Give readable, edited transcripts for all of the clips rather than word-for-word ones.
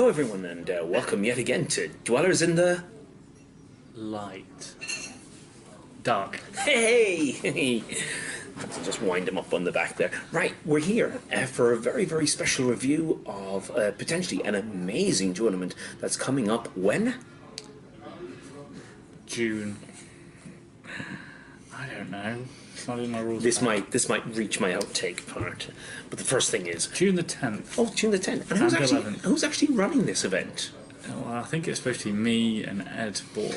everyone, and welcome yet again to Dwellers in the Light. Dark. Hey! So just wind him up on the back there. Right, we're here for a very, very special review of potentially an amazing tournament that's coming up when? June. I don't know. It's not in my rules. This might reach my outtake part. But the first thing is June the 10th. oh, June the 10th. And And who's actually running this event? Well, I think it's supposed to be me and Ed Ball.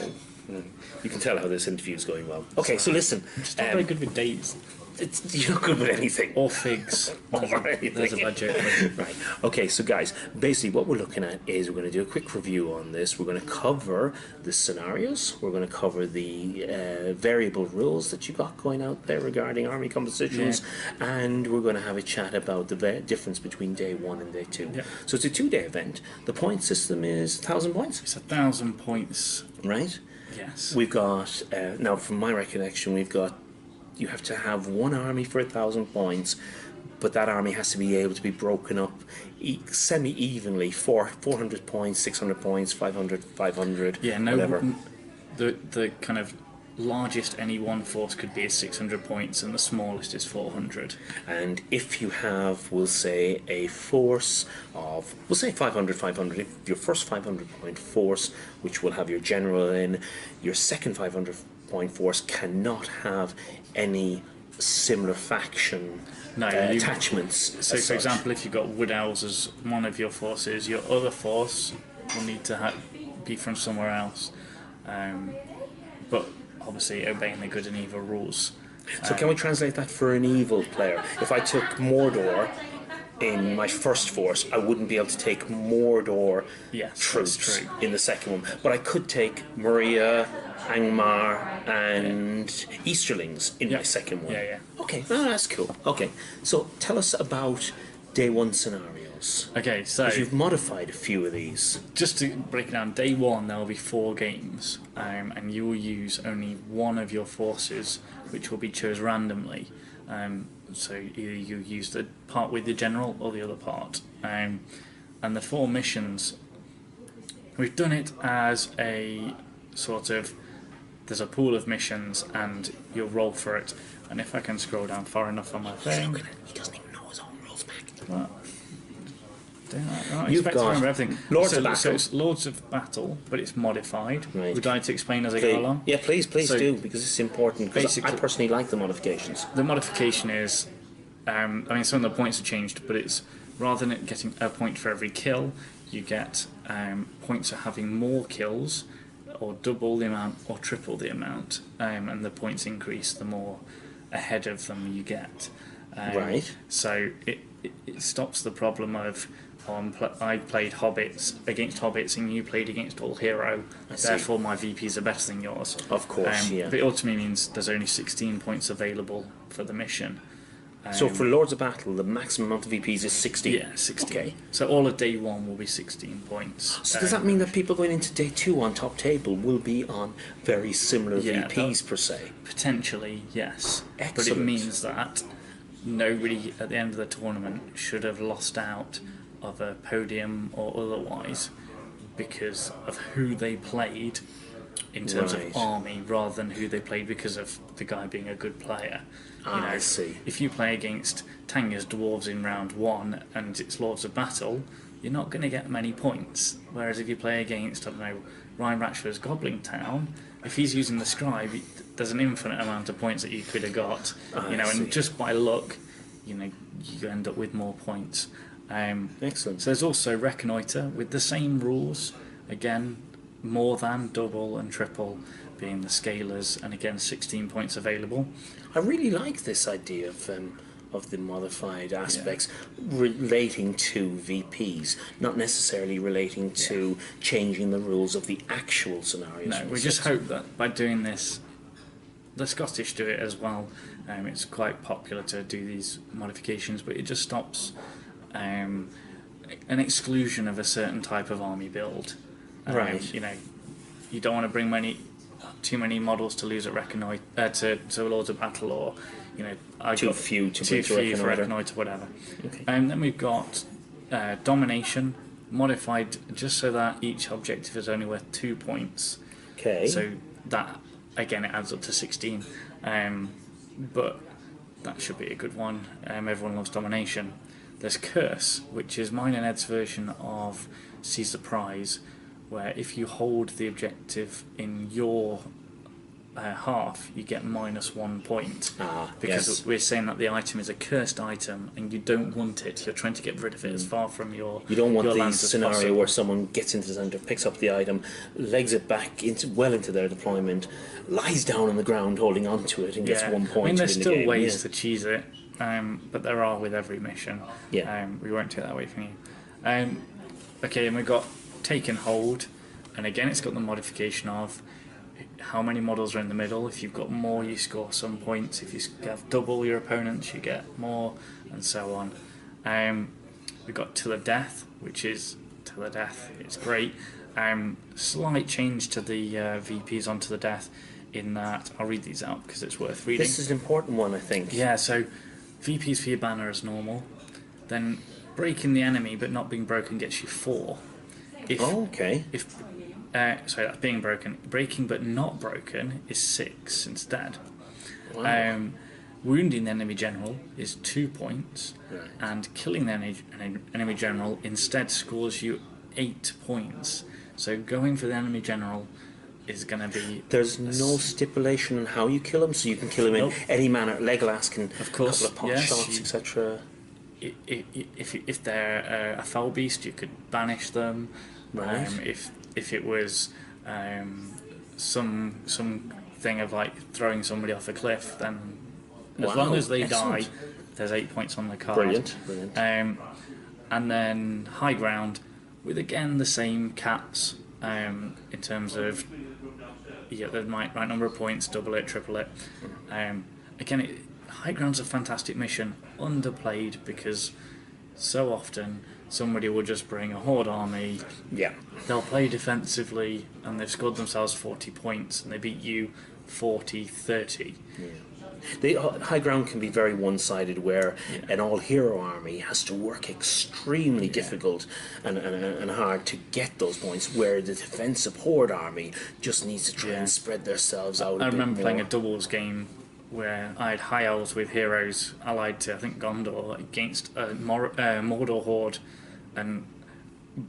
You can tell how this interview is going well. Okay, so listen. I'm just not very good with dates. You're not good with anything. Or figs. There's a budget. Right. Okay, so guys, basically what we're looking at is we're going to do a quick review on this. We're going to cover the scenarios. We're going to cover the variable rules that you got going out there regarding army compositions. Yeah. And we're going to have a chat about the difference between day 1 and day 2. Yeah. So it's a 2-day event. The point system is 1,000 points. It's 1,000 points. Right? Yes. We've got, now from my recollection, we've got you have to have one army for 1,000 points, but that army has to be able to be broken up semi-evenly. 400 points, 600 points, 500, 500, yeah, no, whatever. The kind of largest any one force could be is 600 points, and the smallest is 400. And if you have, we'll say, a force of, we'll say 500, 500, if your first 500 point force, which will have your general in, your second 500 point force cannot have any similar faction attachments. So, for example, if you've got Wood Owls as one of your forces, your other force will need to be from somewhere else. But obviously obeying the good and evil rules. So can we translate that for an evil player? If I took Mordor in my first force, I wouldn't be able to take Mordor troops in the second one. But I could take Maria, Angmar and Easterlings in my second one. Yeah. Okay, that's cool. Okay, so tell us about day 1 scenarios. Okay, so because you've modified a few of these. Just to break it down, day 1 there will be 4 games, and you will use only one of your forces, which will be chosen randomly. So either you use the part with the general or the other part. And the 4 missions, we've done it as a sort of, there's a pool of missions and you'll roll for it. And if I can scroll down far enough on my thing, he doesn't even know his own rules back. Well, You've got everything. Lords of Battle. So it's Lords of Battle, but it's modified. Right. Would I like to explain as I go along? Yeah, please do, because it's important. Basically, I personally like the modifications. The modification is, I mean, some of the points have changed, but it's rather than getting a point for every kill, you get points for having more kills, or double the amount, or triple the amount, and the points increase the more ahead of them you get. Right. So it stops the problem of I played Hobbits against Hobbits and you played against all hero, therefore my VPs are better than yours. Of course, yeah. But it ultimately means there's only 16 points available for the mission. So for Lords of Battle, the maximum amount of VPs is 16? Yeah, 16. Okay. So all of day 1 will be 16 points. So does that mean that people going into day 2 on top table will be on very similar VPs per se? Potentially, yes. Excellent. But it means that nobody at the end of the tournament should have lost out of a podium or otherwise because of who they played in terms of army, rather than who they played because of the guy being a good player. I see. If you play against Tanya's Dwarves in round 1 and it's Lords of Battle, you're not going to get many points. Whereas if you play against, I don't know, Ryan Ratchford's Goblin Town, if he's using the Scribe, there's an infinite amount of points that you could have got. And just by luck, you end up with more points. Excellent. So there's also Reconnoiter with the same rules, again, more than, double and triple being the scalers, and again 16 points available. I really like this idea of the modified aspects relating to VPs, not necessarily relating to changing the rules of the actual scenarios. No, we just hope that by doing this, the Scottish do it as well. It's quite popular to do these modifications, but it just stops an exclusion of a certain type of army build. Right. You don't want to bring too many models to lose at Reconnoiter to Lords of Battle, or too few for Reconnoiter, whatever. Okay. And then we've got Domination, modified just so that each objective is only worth 2 points. Okay. So that, again, it adds up to 16. But that should be a good one. Everyone loves domination. There's Curse, which is mine and Ed's version of Seize the Prize, where if you hold the objective in your half, you get -1 point. Because yes. we're saying that the item is a cursed item and you don't want it. You're trying to get rid of it as far from your You don't want your the lands as scenario possible. where someone gets into the centre, picks up the item, legs it back into their deployment, lies down on the ground holding on to it, and gets 1 point. I mean, there's in the still game. ways Yeah. to cheese it, but there are with every mission. Yeah. We won't take that away from you. Okay, and we've got Take and Hold, and again, it's got the modification of how many models are in the middle. If you've got more, you score some points. If you have double your opponents, you get more, and so on. We've got Till the Death, which is Till the Death. It's great. Slight change to the VPs on Till the Death in that I'll read these out because it's worth reading. This is an important one, I think. Yeah, so VPs for your banner as normal. Then breaking the enemy but not being broken gets you 4. Okay. Sorry, that's being broken. Breaking but not broken is 6 instead. Wow. Wounding the enemy general is 2 points, Right. and killing the enemy general instead scores you 8 points. So going for the enemy general is going to be... There's no stipulation on how you kill him, so you can kill him Nope. in any manner. Legolas can, Of course, a couple of pot yes, shots, etc. If they're a foul beast, you could banish them. Right. If it was some thing of like throwing somebody off a cliff, then as Wow, long as they excellent. die, there's 8 points on the card. Brilliant. And then High Ground, with again the same caps in terms of you get the right number of points, double it, triple it. Again, High Ground's a fantastic mission, underplayed because so often somebody will just bring a horde army, Yeah. they'll play defensively and they've scored themselves 40 points and they beat you 40-30. The high ground can be very one-sided, where an all-hero army has to work extremely difficult and hard to get those points, where the defensive horde army just needs to try and spread themselves out a I bit remember playing a more. doubles game where I had high elves with heroes allied to, I think, Gondor against a Mordor horde, and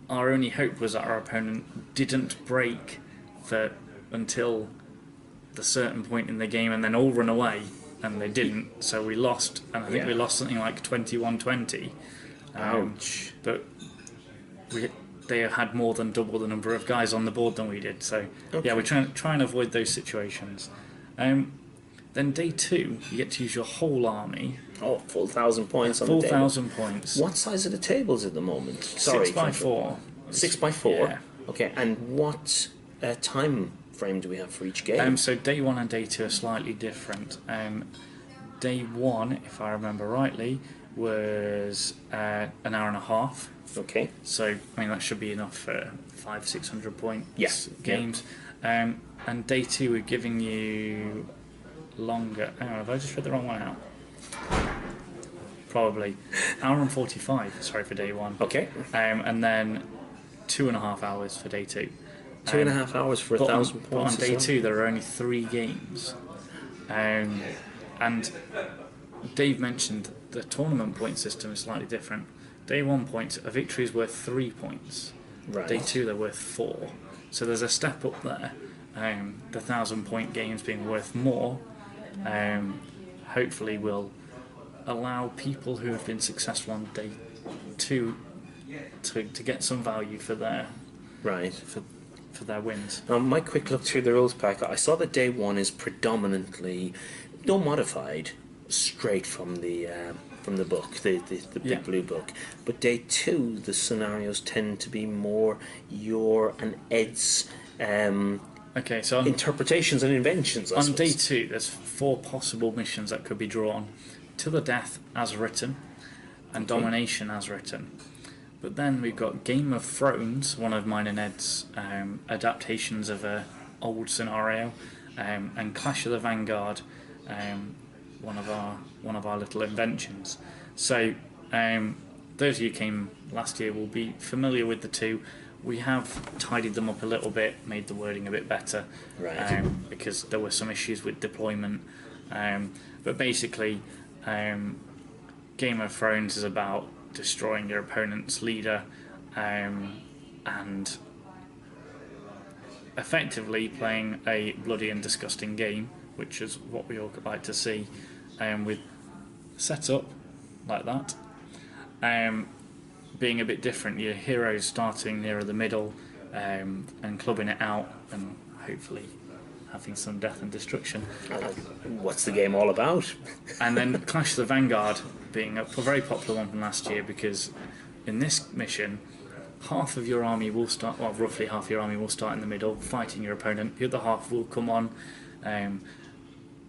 our only hope was that our opponent didn't break until the certain point in the game and then all run away, and they didn't, so we lost, and I think we lost something like 21-20. Ouch. But they had more than double the number of guys on the board than we did, so yeah, we try and avoid those situations. Then day 2, you get to use your whole army. Oh, full 1,000 points on Full the table. 1,000 points. What size are the tables at the moment? Sorry, 6x4. 6x4? Yeah. Okay, and what time frame do we have for each game? So day 1 and day 2 are slightly different. Day 1, if I remember rightly, was an hour and a half. Okay. So I mean that should be enough for 500-600 point games. Yeah. And day 2 we're giving you longer. Oh, have I just read the wrong one out? Probably. Hour and 45. Sorry, for day 1. Okay. And then 2.5 hours for day 2. 2.5 hours for 1,000 points. But on day as well? 2 there are only 3 games. And Dave mentioned the tournament point system is slightly different. Day 1 points, a victory is worth 3 points. Right. Day 2 they're worth 4. So there's a step up there. The 1,000 point games being worth more, hopefully will allow people who have been successful on day 2 to get some value for their for their wins. My quick look through the rules pack, I saw that day 1 is predominantly no modified, straight from the book, the big blue book. But day 2, the scenarios tend to be more your and Ed's Okay, so interpretations and inventions. I on suppose. day 2, there's 4 possible missions that could be drawn: To the Death as written, and Domination as written. But then we've got Game of Thrones, one of mine and Ed's adaptations of a old scenario, and Clash of the Vanguard, one of our little inventions. So those of you who came last year will be familiar with the two. We have tidied them up a little bit, made the wording a bit better, Right. because there were some issues with deployment. But basically, Game of Thrones is about destroying your opponent's leader, and effectively playing a bloody and disgusting game, which is what we all like to see, with set up like that. Being a bit different, your heroes starting nearer the middle, and clubbing it out, and hopefully having some death and destruction. What's the game all about? And then Clash of the Vanguard being a very popular one from last year, because in this mission, half of your army will start, well, roughly half your army will start in the middle, fighting your opponent. The other half will come on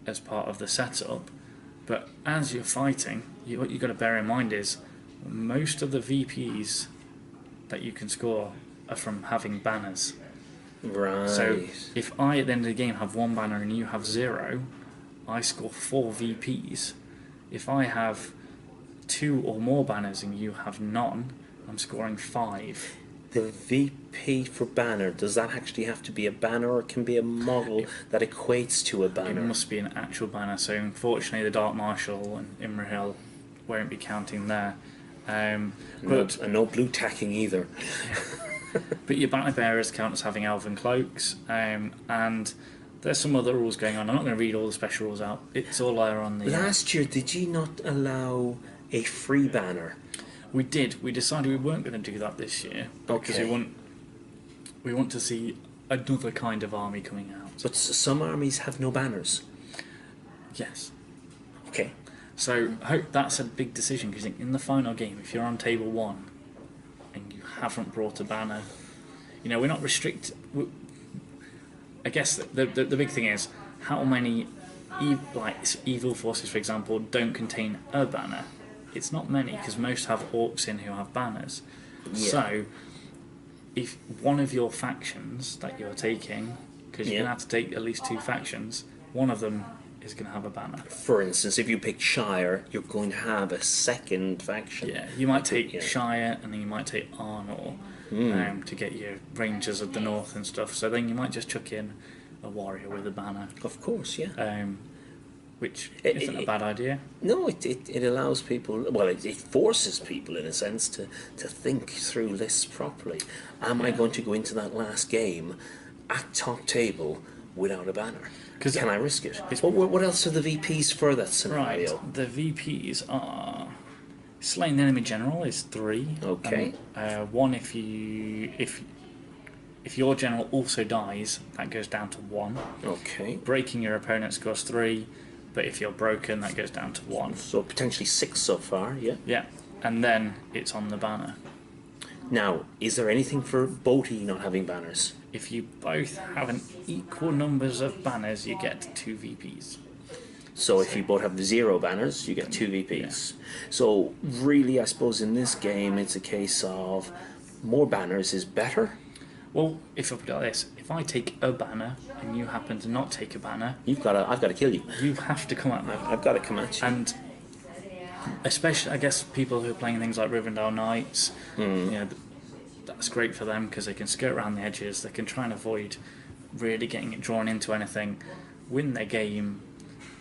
as part of the setup. But as you're fighting, what you've got to bear in mind is most of the VPs that you can score are from having banners. Right. So if I at the end of the game have one banner and you have 0, I score 4 VPs. If I have 2 or more banners and you have none, I'm scoring 5. The VP for banner, does that actually have to be a banner, or it can be a model that equates to a It banner? must be an actual banner. So unfortunately, the Dark Marshal and Imrahil won't be counting there. And no blue tacking either. But your banner bearers count as having elven cloaks, and there's some other rules going on. I'm not going to read all the special rules out. It's all there on the... Last year, did you not allow a free banner? We did. We decided we weren't going to do that this year because Okay. we want to see another kind of army coming out. But some armies have no banners. Yes. Okay. So I hope that's a big decision, because in the final game, if you're on table 1 and you haven't brought a banner, we're not restricted. I guess the big thing is how many evil forces, for example, don't contain a banner. It's not many, because most have orcs in who have banners. Yeah. So if one of your factions that you're taking, because you're going to have to take at least 2 factions, one of them is going to have a banner. For instance, if you pick Shire, you're going to have a second faction. Yeah, you might take Shire, and then you might take Arnor to get your Rangers of the North and stuff. So then you might just chuck in a warrior with a banner. Of course, yeah. Which isn't a bad idea. No, it allows people, well, it forces people, in a sense, to think through lists properly. Am I going to go into that last game at top table without a banner? Can I risk it? What else are the VPs for that scenario? Right, the VPs are... Slaying the enemy general is 3. Okay. 1 if your general also dies, that goes down to 1. Okay. Breaking your opponent scores 3, but if you're broken, that goes down to 1. So potentially 6 so far, yeah. Yeah, and then it's on the banner. Now, is there anything for Boaty not having banners? If you both have an equal numbers of banners, you get 2 VPs. So if you both have 0 banners, you get 2 VPs. Yeah. So really, I suppose in this game, it's a case of more banners is better. Well, if I put it like this, if I take a banner and you happen to not take a banner, I've got to kill you. You have to come at me. I've got to come at you. And especially, I guess, people who are playing things like Rivendell Knights, that's great for them, because they can skirt around the edges. They can try and avoid really getting it drawn into anything, win their game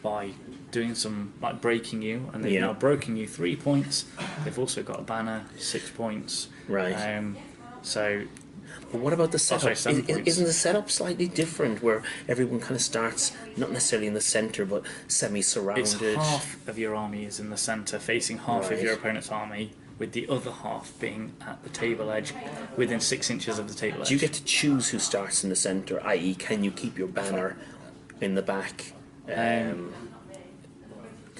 by doing some, like, breaking you, and they've now broken you 3 points. They've also got a banner, 6 points. Right. But what about the setup? Isn't the setup slightly different, where everyone kind of starts not necessarily in the centre but semi-surrounded? It's half of your army is in the centre, facing half of your opponent's army, with the other half being at the table edge, within 6 inches of the table edge. Do you get to choose who starts in the centre, i.e. can you keep your banner in the back? Because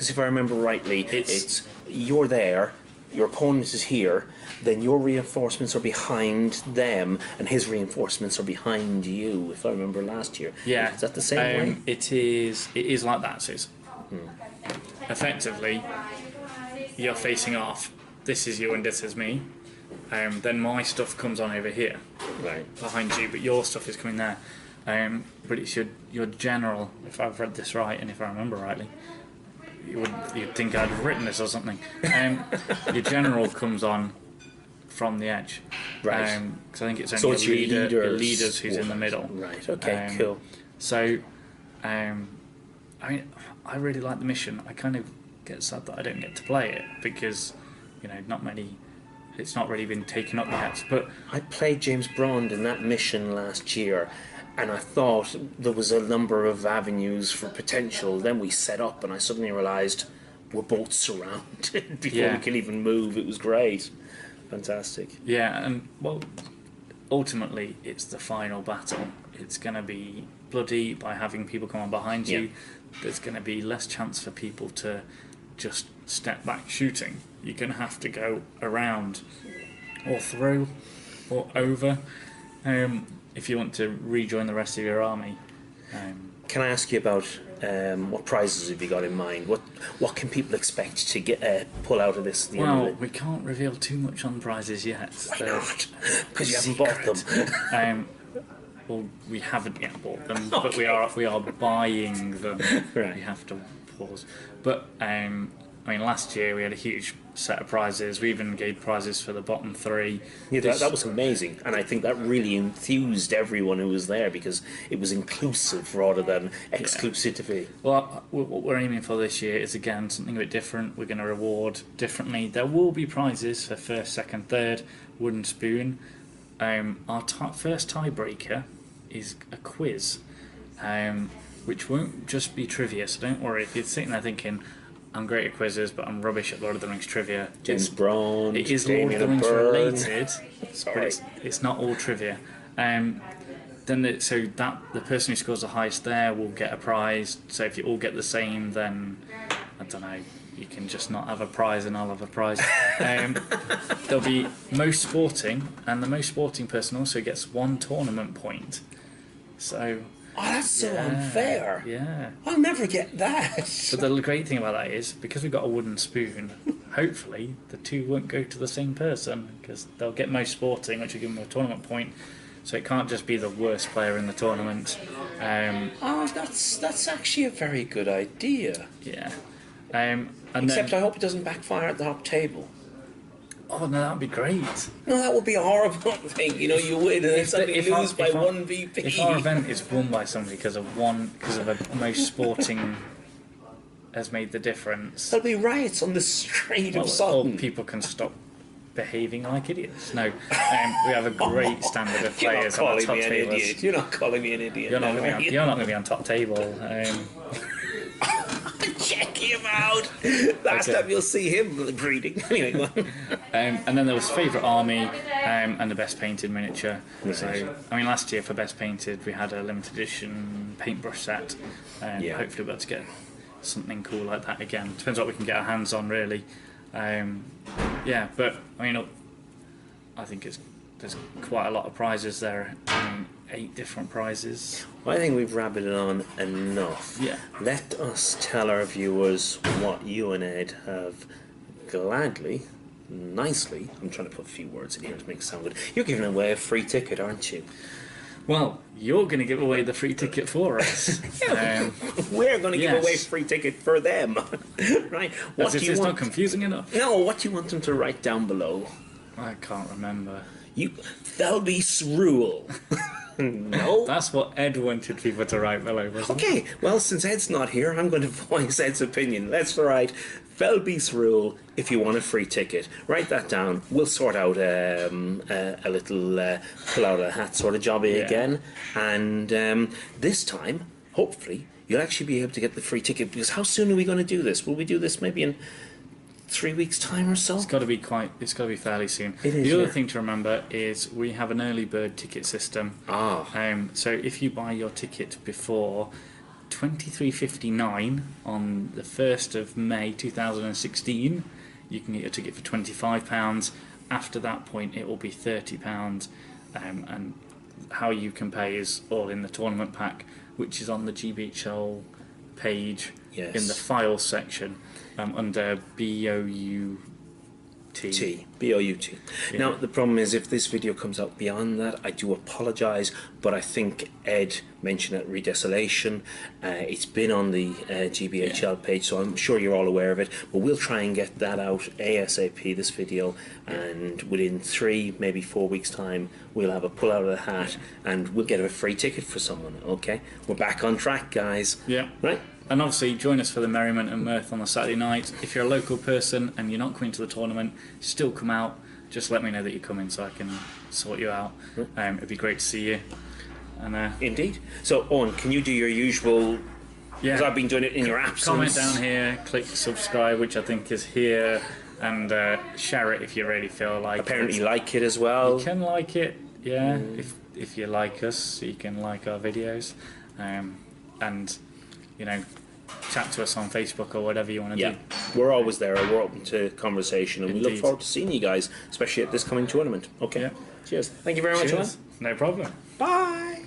if I remember rightly, it's you're there, your opponent is here, then your reinforcements are behind them, and his reinforcements are behind you, if I remember last year. Yeah. Is that the same way? It is like that. So it's effectively, you're facing off. This is you and this is me. Then my stuff comes on over here, behind you, but your stuff is coming there. But it's your general, if I've read this right and if I remember rightly, you'd think I'd have written this or something. Your general comes on from the edge, Right. Because I think it's only So it's your leaders who's in the middle. Right. Okay. Cool. So, I mean, I really like the mission. I kind of get sad that I don't get to play it because, it's not really been taken up yet. But I played James Bond in that mission last year, and I thought there was a number of avenues for potential. Then we set up, and I suddenly realised we're both surrounded before we can even move. It was great. Fantastic. yeah, and well, ultimately, it's the final battle. It's going to be bloody by having people come on behind you. There's going to be less chance for people to just step back shooting. You're going to have to go around or through or over if you want to rejoin the rest of your army. Can I ask you about what prizes have you got in mind? What can people expect to get pull out of this? At the end of it? We can't reveal too much on prizes yet. Why not? Because you haven't bought them. Well, we haven't yet bought them, but we are buying them. Right. We have to pause. But last year we had a huge set of prizes. We even gave prizes for the bottom 3. Yeah, that was amazing, and I think that really enthused everyone who was there because it was inclusive rather than exclusivity. Well, what we're aiming for this year is again something a bit different. We're going to reward differently. There will be prizes for first, second, third, wooden spoon. Our first tiebreaker is a quiz, which won't just be trivia. So don't worry if you're sitting there thinking, I'm great at quizzes, but I'm rubbish at Lord of the Rings trivia. James Bond. It is Damien Lord of the Rings Byrne. related, Sorry. but it's not all trivia. The person who scores the highest there will get a prize. So if you all get the same, then I don't know. You can just not have a prize, and I'll have a prize. There'll be most sporting, and the most sporting person also gets 1 tournament point. So. Oh, that's so unfair. Yeah. I'll never get that. But the great thing about that is, because we've got a wooden spoon, hopefully the 2 won't go to the same person, because they'll get most sporting, which will give them a tournament point. So it can't just be the worst player in the tournament. That's actually a very good idea. Yeah. Except I hope it doesn't backfire at the top table. Oh no, that'd be great. No, that would be a horrible thing. You win and then suddenly lose by 1 VP. If our event is won by somebody because of a most sporting has made the difference, there'll be riots on the street of or Sutton. people can stop behaving like idiots. No, we have a great standard of players on the top table. You're not calling me an idiot. You're not going to be on top table. Check him out. Last time you'll see him breeding. Anyway. And then there was favourite army and the best painted miniature. Right. So last year for best painted we had a limited edition paintbrush set. Hopefully we'll be able to get something cool like that again. Depends what we can get our hands on really. But I think there's quite a lot of prizes there. 8 different prizes. I think we've rabbited on enough. Yeah. Let us tell our viewers what you and Ed have gladly, nicely, I'm trying to put a few words in here to make it sound good. You're giving away a free ticket, aren't you? Well, you're going to give away the free ticket for us. We're going to give yes. away a free ticket for them. Right? As if it's not confusing enough. No, what do you want them to write down below? I can't remember. Thelby's rule. No. That's what Ed wanted people to write below, wasn't it? Okay, well, since Ed's not here, I'm going to voice Ed's opinion. Let's write Felby's rule if you want a free ticket. Write that down. We'll sort out a little pull out a hat sort of jobby again. And this time, hopefully, you'll actually be able to get the free ticket. Because how soon are we going to do this? Will we do this maybe in 3 weeks' time or so? It's got to be fairly soon. It is, the other thing to remember is we have an early bird ticket system. So if you buy your ticket before 23:59 on the 1st of May 2016, you can get your ticket for £25. After that point, it will be £30. And how you can pay is all in the tournament pack, which is on the GBHL page in the files section. Under BOU T. B-O-U-T. Yeah. Now, the problem is if this video comes out beyond that, I do apologise, but I think Ed mentioned it, Redesolation. It's been on the GBHL page, so I'm sure you're all aware of it, but we'll try and get that out ASAP, this video, and within 3, maybe 4 weeks' time, we'll have a pull out of the hat, and we'll get a free ticket for someone, okay? We're back on track, guys. Yeah. Right? And obviously, join us for the merriment and mirth on the Saturday night. If you're a local person and you're not coming to the tournament, still come out. Just let me know that you're coming so I can sort you out. It'd be great to see you. And Indeed. So, Owen, can you do your usual... Because I've been doing it in your absence. Comment down here, click subscribe, which I think is here, and share it if you really feel like Apparently it. like it as well. You can like it, yeah. If you like us, you can like our videos. And... you know, chat to us on Facebook or whatever you want to do. We're always there. We're open to conversation, and we look Indeed. forward to seeing you guys, especially at this coming tournament. Okay. Yeah. Cheers. Thank you very much, Alan. No problem. Bye.